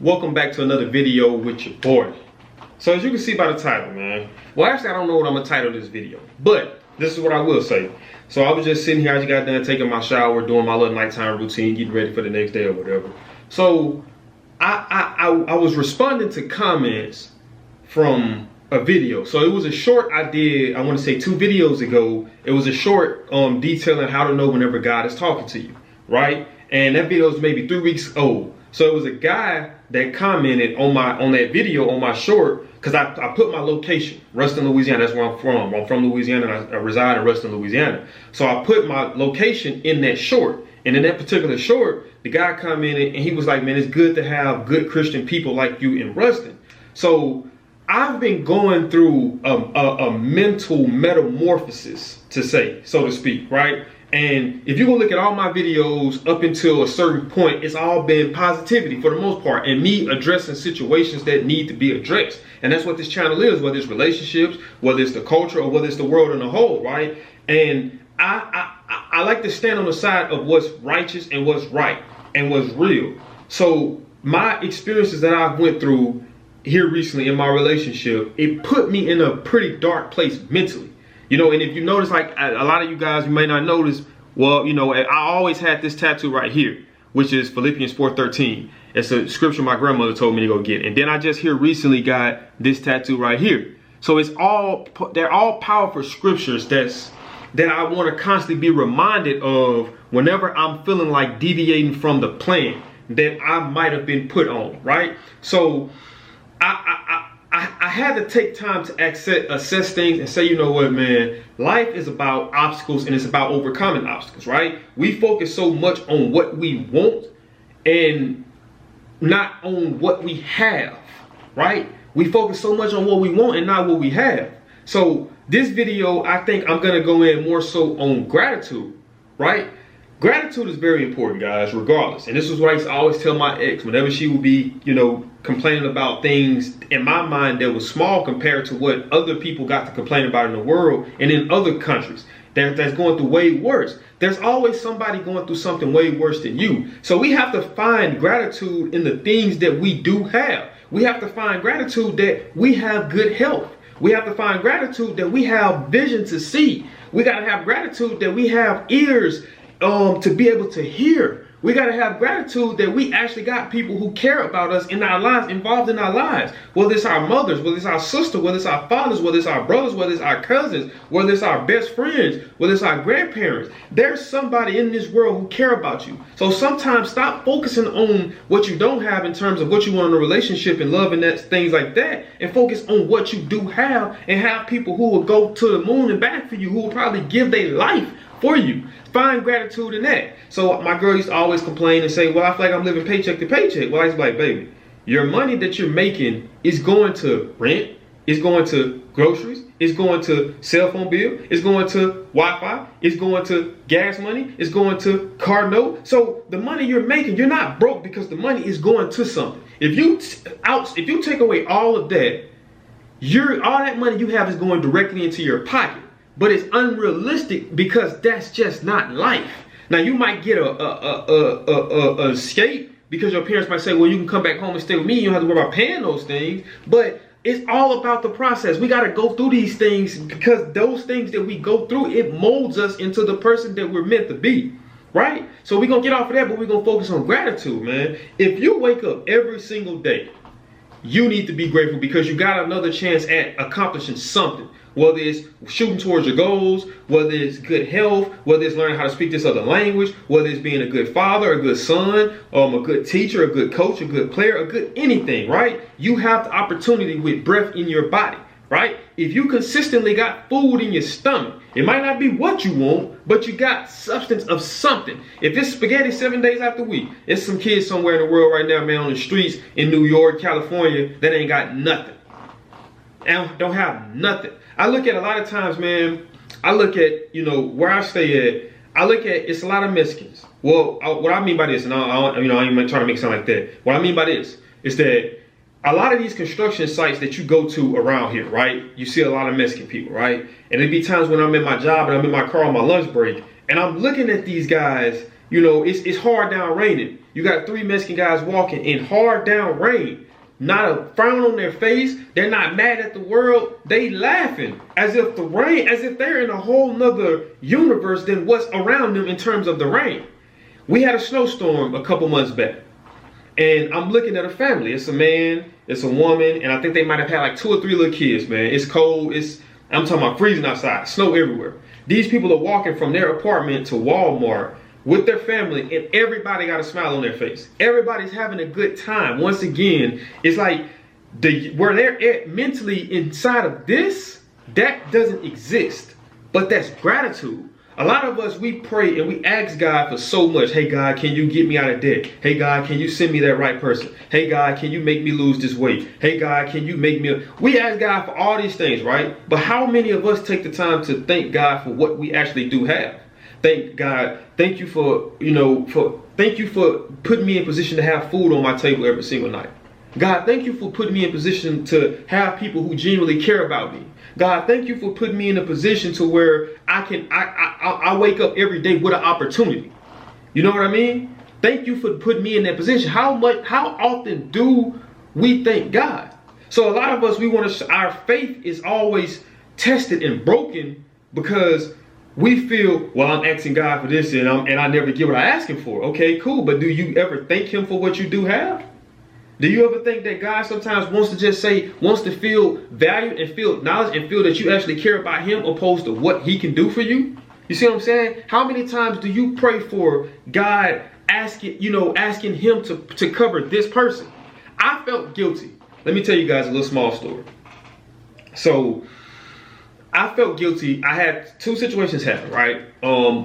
Welcome back to another video with your boy. So as you can see by the title, man. Well, actually, I don't know what I'm gonna title this video, but this is what I will say. So I was just sitting here, I just got done taking my shower, doing my little nighttime routine, getting ready for the next day or whatever. So I was responding to comments from a video. So it was a short I did, I want to say 2 videos ago. It was a short detailing how to know whenever God is talking to you, right? And that video is maybe 3 weeks old. So it was a guy that commented on that video on my short, because I put my location, Ruston, Louisiana. That's where I'm from. I'm from Louisiana and I reside in Ruston, Louisiana. So I put my location in that short. And in that particular short, the guy commented and he was like, man, it's good to have good Christian people like you in Ruston. So I've been going through a mental metamorphosis, to say, so to speak, right? And if you go look at all my videos up until a certain point, it's all been positivity for the most part, and me addressing situations that need to be addressed. And that's what this channel is, whether it's relationships, whether it's the culture, or whether it's the world in a whole, right? And I like to stand on the side of what's righteous and what's right and what's real. So my experiences that I've went through here recently in my relationship, it put me in a pretty dark place mentally. You know, and if you notice, like a lot of you guys, you may not notice, well, you know, I always had this tattoo right here, which is Philippians 4:13. It's a scripture my grandmother told me to go get. And then I just here recently got this tattoo right here. So they're all powerful scriptures that I want to constantly be reminded of whenever I'm feeling like deviating from the plan that I might have been put on, right? So I had to take time to assess things and say, you know what, man, life is about obstacles and it's about overcoming obstacles, right? We focus so much on what we want and not on what we have, right? We focus so much on what we want and not what we have. So this video, I think I'm going to go in more so on gratitude, right? Gratitude is very important, guys, regardless. And this is what I used to always tell my ex whenever she would be, you know, complaining about things in my mind that was small compared to what other people got to complain about in the world and in other countries that's going through way worse. There's always somebody going through something way worse than you. So we have to find gratitude in the things that we do have. We have to find gratitude that we have good health. We have to find gratitude that we have vision to see. We got to have gratitude that we have ears to be able to hear. We got to have gratitude that we actually got people who care about us in our lives, involved in our lives. Whether it's our mothers, whether it's our sister, whether it's our fathers, whether it's our brothers, whether it's our cousins, whether it's our best friends, whether it's our grandparents. There's somebody in this world who care about you. So sometimes stop focusing on what you don't have in terms of what you want in a relationship and love and things like that, and focus on what you do have and have people who will go to the moon and back for you, who will probably give their life for you. Find gratitude in that. So my girl used to always complain and say, well, I feel like I'm living paycheck to paycheck. Well, I was like, baby, your money that you're making is going to rent, it's going to groceries, it's going to cell phone bill, it's going to Wi-Fi, it's going to gas money, it's going to car note. So the money you're making, you're not broke because the money is going to something. If you take away all of that, all that money you have is going directly into your pocket. But it's unrealistic because that's just not life. Now you might get a escape because your parents might say, well, you can come back home and stay with me. You don't have to worry about paying those things. But it's all about the process. We got to go through these things because those things that we go through, it molds us into the person that we're meant to be, right? So we're going to get off of that, but we're going to focus on gratitude, man. If you wake up every single day, you need to be grateful because you got another chance at accomplishing something. Whether it's shooting towards your goals, whether it's good health, whether it's learning how to speak this other language, whether it's being a good father, a good son, a good teacher, a good coach, a good player, a good anything, right? You have the opportunity with breath in your body, right? If you consistently got food in your stomach, it might not be what you want, but you got substance of something. If it's spaghetti 7 days out the week, it's some kids somewhere in the world right now, man, on the streets in New York, California, that ain't got nothing. And don't have nothing. I look at a lot of times, man, I look at, you know, where I stay at, I look at, it's a lot of Mexicans. Well, what I mean by this, and I ain't trying to make it sound like that. What I mean by this is that a lot of these construction sites that you go to around here, right, you see a lot of Mexican people, right? And there'd be times when I'm in my job and I'm in my car on my lunch break, and I'm looking at these guys You know, it's hard down raining. You got 3 Mexican guys walking in hard down rain. Not a frown on their face. They're not mad at the world. They laughing as if the rain, as if they're in a whole nother universe than what's around them in terms of the rain. We had a snowstorm a couple months back. And I'm looking at a family. It's a man, it's a woman, and I think they might have had like 2 or 3 little kids, man. It's cold. I'm talking about freezing outside, snow everywhere. These people are walking from their apartment to Walmart with their family, and everybody got a smile on their face. Everybody's having a good time. Once again, it's like where they're at mentally inside of this, that doesn't exist. But that's gratitude. A lot of us, we pray and we ask God for so much. Hey God, can you get me out of debt? Hey God, can you send me that right person? Hey God, can you make me lose this weight? Hey God, can you make me... We ask God for all these things, right? But how many of us take the time to thank God for what we actually do have? Thank God. Thank you for, thank you for putting me in position to have food on my table every single night. God, thank you for putting me in position to have people who genuinely care about me. God, thank you for putting me in a position to where I wake up every day with an opportunity. You know what I mean? Thank you for putting me in that position. How often do we thank God? So a lot of us, our faith is always tested and broken because we feel, well, I'm asking God for this and I never get what I ask him for. Okay, cool. But do you ever thank him for what you do have? Do you ever think that God sometimes wants to feel valued and feel acknowledged and feel that you actually care about him opposed to what he can do for you? You see what I'm saying? How many times do you pray for God asking him to cover this person? I felt guilty. Let me tell you guys a little small story. So I felt guilty. I had 2 situations happen, right?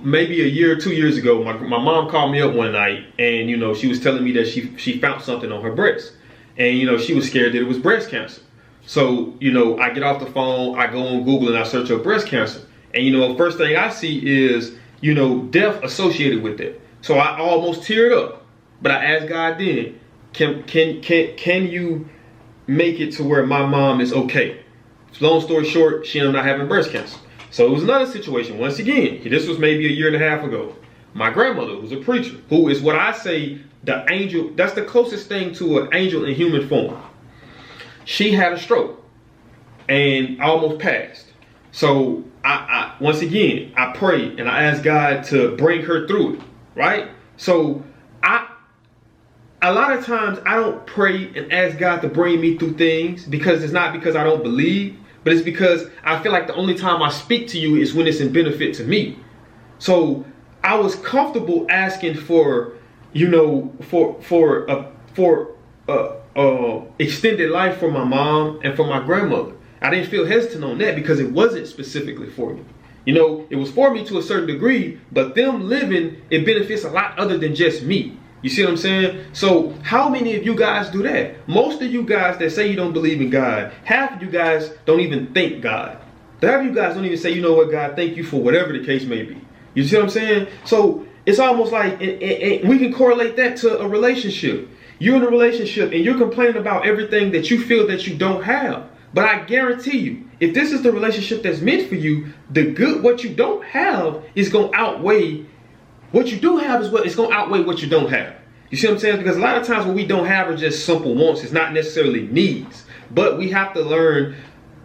Maybe a year or 2 years ago, my mom called me up one night and, she was telling me that she found something on her breast. And, she was scared that it was breast cancer. So, I get off the phone, I go on Google and I search up breast cancer. And, first thing I see is, death associated with it. So I almost teared up. But I asked God then, can you make it to where my mom is okay? Long story short, she ended up not having breast cancer. So it was another situation. Once again, this was maybe a year and a half ago. My grandmother, who's a preacher, who is what I say the angel, that's the closest thing to an angel in human form. She had a stroke and almost passed. So I once again, I prayed and I asked God to bring her through it, right? So a lot of times I don't pray and ask God to bring me through things because it's not because I don't believe, but it's because I feel like the only time I speak to you is when it's in benefit to me. So I was comfortable asking for, extended life for my mom and for my grandmother. I didn't feel hesitant on that because it wasn't specifically for me. It was for me to a certain degree, but them living, it benefits a lot other than just me. You see what I'm saying? So how many of you guys do that? Most of you guys that say you don't believe in God, half of you guys don't even thank God. Half of you guys don't even say, you know what, God, thank you for whatever the case may be. You see what I'm saying? So it's almost like, and we can correlate that to a relationship. You're in a relationship and you're complaining about everything that you feel that you don't have. But I guarantee you, if this is the relationship that's meant for you, what you don't have is going to outweigh what you do have. It's going to outweigh what you don't have. You see what I'm saying? Because a lot of times what we don't have are just simple wants. It's not necessarily needs. But we have to learn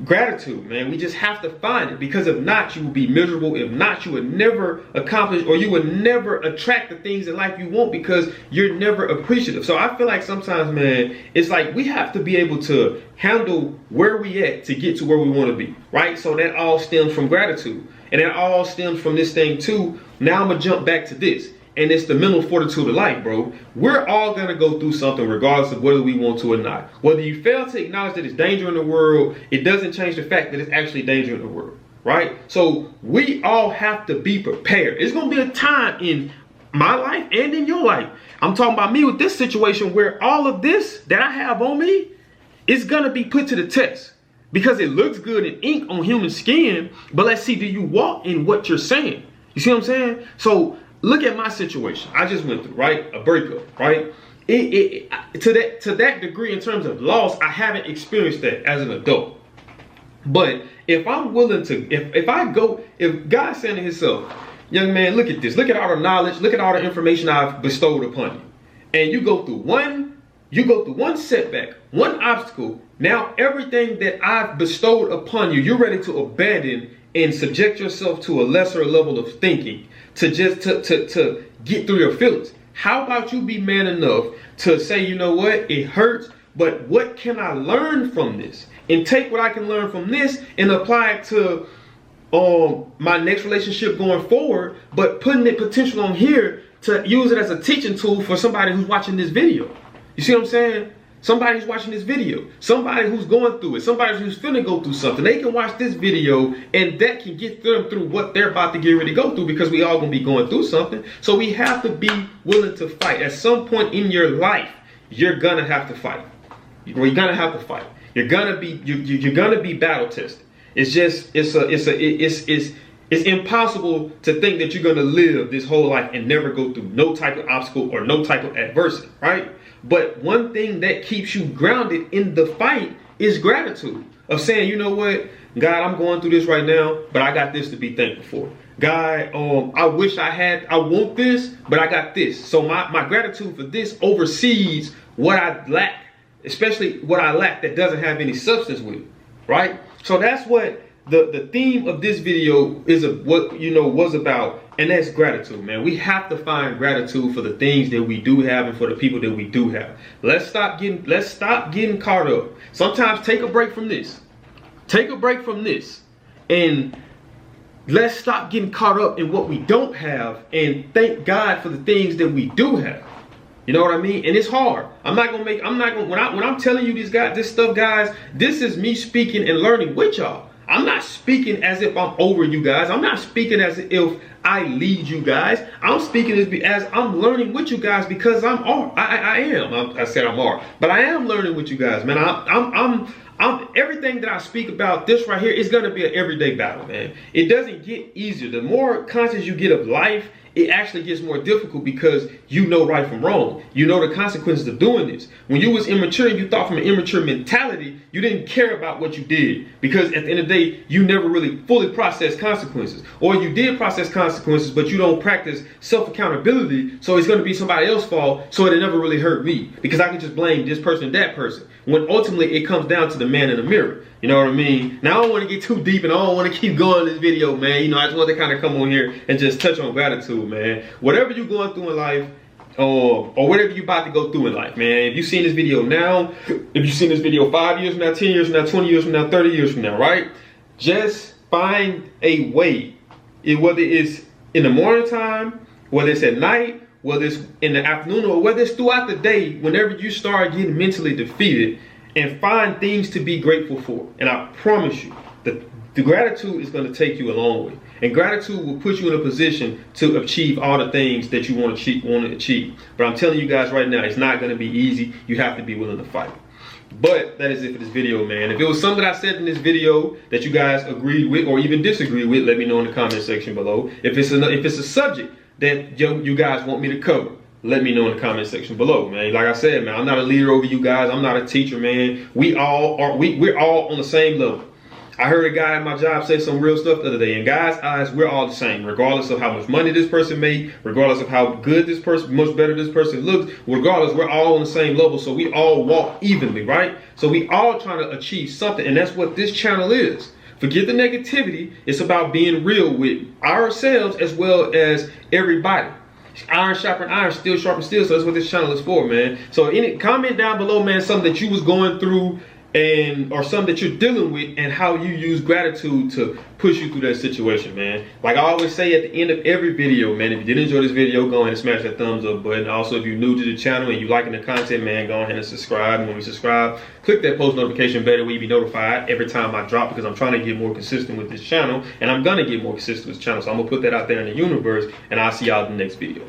gratitude, man. We just have to find it, because if not, you will be miserable. If not, you would never accomplish, or you would never attract the things in life you want, because you're never appreciative. So I feel like sometimes, man, it's like we have to be able to handle where we at to get to where we want to be, right? So that all stems from gratitude, and that all stems from this thing too. Now I'm gonna jump back to this. And it's the mental fortitude of life, bro. We're all going to go through something regardless of whether we want to or not. Whether you fail to acknowledge that it's danger in the world, it doesn't change the fact that it's actually danger in the world, right? So we all have to be prepared. It's going to be a time in my life and in your life. I'm talking about me with this situation where all of this that I have on me is going to be put to the test. Because it looks good in ink on human skin, but let's see, do you walk in what you're saying? You see what I'm saying? So look at my situation. I just went through, right? A breakup, right? To that degree, in terms of loss, I haven't experienced that as an adult. But if I'm willing to, if God said to himself, young man, look at this. Look at all the knowledge. Look at all the information I've bestowed upon you. And you go through one setback, one obstacle. Now everything that I've bestowed upon you, you're ready to abandon and subject yourself to a lesser level of thinking to just to get through your feelings. How about you be man enough to say, you know what, it hurts, but what can I learn from this? And take what I can learn from this and apply it to my next relationship going forward, but putting the potential on here to use it as a teaching tool for somebody who's watching this video. You see what I'm saying? Somebody who's watching this video, somebody who's going through it, somebody who's finna go through something, they can watch this video and that can get them through what they're about to get ready to go through, because we all gonna be going through something. So we have to be willing to fight. At some point in your life, you're gonna have to fight. You're gonna have to fight. You're gonna be battle tested. It's just it's impossible to think that you're gonna live this whole life and never go through no type of obstacle or no type of adversity, right? But one thing that keeps you grounded in the fight is gratitude. Of saying, you know what, God, I'm going through this right now, but I got this to be thankful for. God, I want this, but I got this. So my gratitude for this oversees what I lack, especially what I lack that doesn't have any substance with it, right? So that's what the theme of this video was about, and that's gratitude, man. We have to find gratitude for the things that we do have and for the people that we do have. Let's stop getting caught up. Sometimes take a break from this. Take a break from this, and let's stop getting caught up in what we don't have and thank God for the things that we do have. You know what I mean? And it's hard. When I'm telling you this stuff, guys, this is me speaking and learning with y'all. I'm not speaking as if I'm over you guys. I'm not speaking as if I lead you guys. I'm speaking as I'm learning with you guys, because I said I'm R, but I am learning with you guys, man. I'm everything that I speak about this right here is gonna be an everyday battle, man. It doesn't get easier. The more conscious you get of life, it actually gets more difficult, because you know right from wrong. You know the consequences of doing this. When you was immature and you thought from an immature mentality, you didn't care about what you did, because at the end of the day, you never really fully processed consequences. Or you did process consequences, but you don't practice self-accountability, so it's gonna be somebody else's fault, so it never really hurt me, because I can just blame this person, that person. When ultimately it comes down to the man in the mirror. You know what I mean? Now I don't want to get too deep and I don't want to keep going this video, man. You know, I just want to kind of come on here and just touch on gratitude, man. Whatever you're going through in life, or whatever you're about to go through in life, man. If you've seen this video now, if you've seen this video 5 years from now, 10 years from now, 20 years from now, 30 years from now, right? Just find a way. Whether it's in the morning time, whether it's at night, whether it's in the afternoon, or whether it's throughout the day, whenever you start getting mentally defeated, and find things to be grateful for. And I promise you, the gratitude is going to take you a long way. And gratitude will put you in a position to achieve all the things that you want to achieve. But I'm telling you guys right now, it's not going to be easy. You have to be willing to fight. But that is it for this video, man. If it was something that I said in this video that you guys agreed with or even disagreed with, let me know in the comment section below. If it's a subject that you guys want me to cover, let me know in the comment section below, man. Like I said, man, I'm not a leader over you guys. I'm not a teacher, man. We're all on the same level. I heard a guy at my job say some real stuff the other day. In God's eyes, we're all the same, regardless of how much money this person made, regardless of how good this person, much better this person looks, regardless, we're all on the same level. So we all walk evenly, right? So we all trying to achieve something, and that's what this channel is. Forget the negativity. It's about being real with ourselves as well as everybody. Iron sharpen iron, steel sharpen steel. So that's what this channel is for, man. So comment down below, man, something that you was going through or something that you're dealing with, and how you use gratitude to push you through that situation, man. Like I always say at the end of every video, man, if you did enjoy this video, go ahead and smash that thumbs up button. Also, if you're new to the channel and you liking the content, man, go ahead and subscribe. And when you subscribe, click that post notification bell where you be notified every time I drop, because I'm trying to get more consistent with this channel, and I'm gonna get more consistent with this channel. So I'm gonna put that out there in the universe, and I'll see y'all in the next video.